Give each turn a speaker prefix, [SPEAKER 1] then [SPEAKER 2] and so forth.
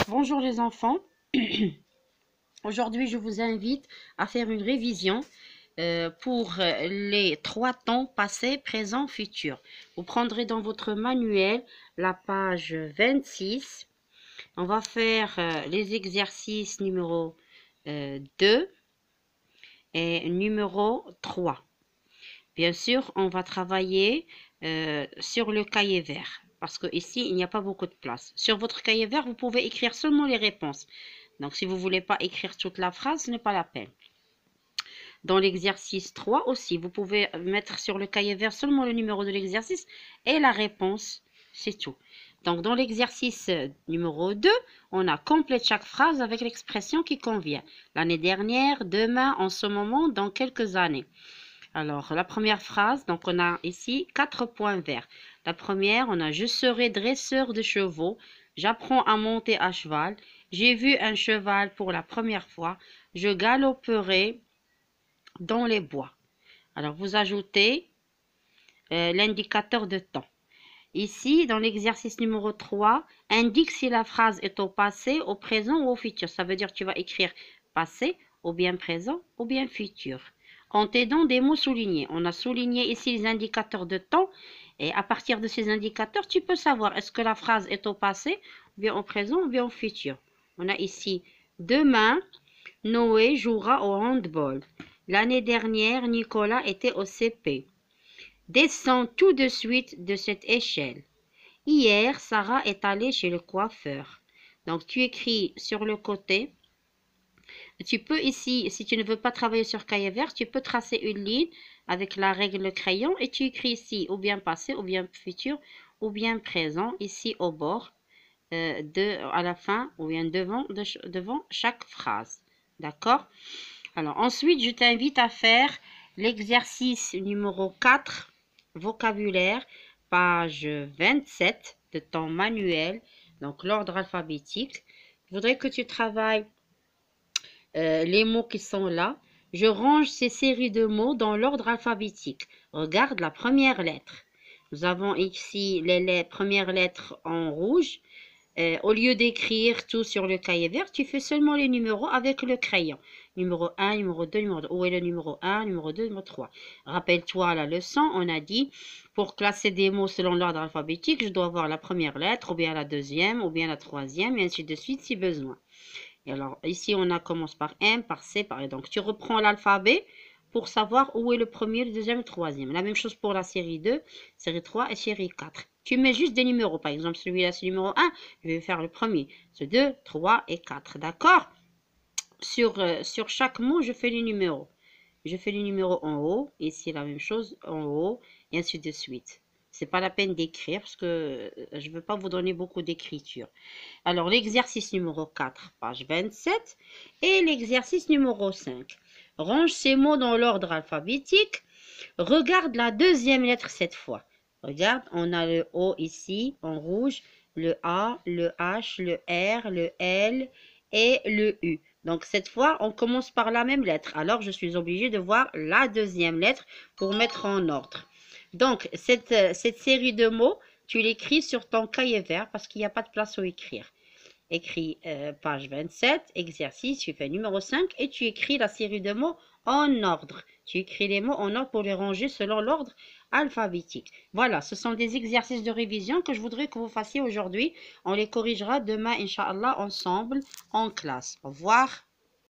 [SPEAKER 1] Bonjour les enfants, aujourd'hui je vous invite à faire une révision pour les 3 temps passé, présent, futur. Vous prendrez dans votre manuel la page 26. On va faire les exercices numéro 2 et numéro 3. Bien sûr, on va travailler sur le cahier vert. Parce que ici, il n'y a pas beaucoup de place. Sur votre cahier vert, vous pouvez écrire seulement les réponses. Donc, si vous ne voulez pas écrire toute la phrase, ce n'est pas la peine. Dans l'exercice 3 aussi, vous pouvez mettre sur le cahier vert seulement le numéro de l'exercice et la réponse. C'est tout. Donc, dans l'exercice numéro 2, on a complète chaque phrase avec l'expression qui convient. L'année dernière, demain, en ce moment, dans quelques années. Alors, la première phrase, donc on a ici 4 points verts. La première, on a « Je serai dresseur de chevaux. J'apprends à monter à cheval. J'ai vu un cheval pour la première fois. Je galoperai dans les bois. » Alors, vous ajoutez l'indicateur de temps. Ici, dans l'exercice numéro 3, indique si la phrase est au passé, au présent ou au futur. Ça veut dire que tu vas écrire passé, ou bien présent, ou bien futur. En t'aidant des mots soulignés. On a souligné ici les indicateurs de temps. Et à partir de ces indicateurs, tu peux savoir est-ce que la phrase est au passé, ou bien au présent, ou bien au futur. On a ici « Demain, Noé jouera au handball. L'année dernière, Nicolas était au CP. Descends tout de suite de cette échelle. Hier, Sarah est allée chez le coiffeur. » Donc, tu écris sur le côté. Tu peux ici, si tu ne veux pas travailler sur cahier vert, tu peux tracer une ligne avec la règle crayon et tu écris ici ou bien passé, ou bien futur, ou bien présent, ici au bord, à la fin, ou bien devant chaque phrase. D'accord? Alors, ensuite, je t'invite à faire l'exercice numéro 4, vocabulaire, page 27 de ton manuel, donc l'ordre alphabétique. Je voudrais que tu travailles les mots qui sont là. Je range ces séries de mots dans l'ordre alphabétique. Regarde la première lettre. Nous avons ici les premières lettres en rouge. Au lieu d'écrire tout sur le cahier vert, tu fais seulement les numéros avec le crayon. Numéro 1, numéro 2, numéro 2. Où est le numéro 1, numéro 2, numéro 3? Rappelle-toi la leçon, on a dit, pour classer des mots selon l'ordre alphabétique, je dois avoir la première lettre, ou bien la deuxième, ou bien la troisième, et ainsi de suite si besoin. Et alors, ici, on commence par M, par C, par E. Donc, tu reprends l'alphabet pour savoir où est le premier, le deuxième, le troisième. La même chose pour la série 2, série 3 et série 4. Tu mets juste des numéros. Par exemple, celui-là, c'est le numéro 1. Je vais faire le premier. Ce 2, 3 et 4. D'accord? Sur chaque mot, je fais les numéros. Je fais les numéros en haut. Ici, la même chose, en haut, et ainsi de suite. C'est pas la peine d'écrire parce que je ne veux pas vous donner beaucoup d'écriture. Alors, l'exercice numéro 4, page 27, et l'exercice numéro 5. Range ces mots dans l'ordre alphabétique. Regarde la deuxième lettre cette fois. Regarde, on a le O ici, en rouge, le A, le H, le R, le L et le U. Donc, cette fois, on commence par la même lettre. Alors, je suis obligée de voir la deuxième lettre pour mettre en ordre. Donc, cette série de mots, tu l'écris sur ton cahier vert parce qu'il n'y a pas de place où écrire. Écris page 27, exercice, tu fais numéro 5 et tu écris la série de mots en ordre. Tu écris les mots en ordre pour les ranger selon l'ordre alphabétique. Voilà, ce sont des exercices de révision que je voudrais que vous fassiez aujourd'hui. On les corrigera demain, Inch'Allah, ensemble en classe. Au revoir.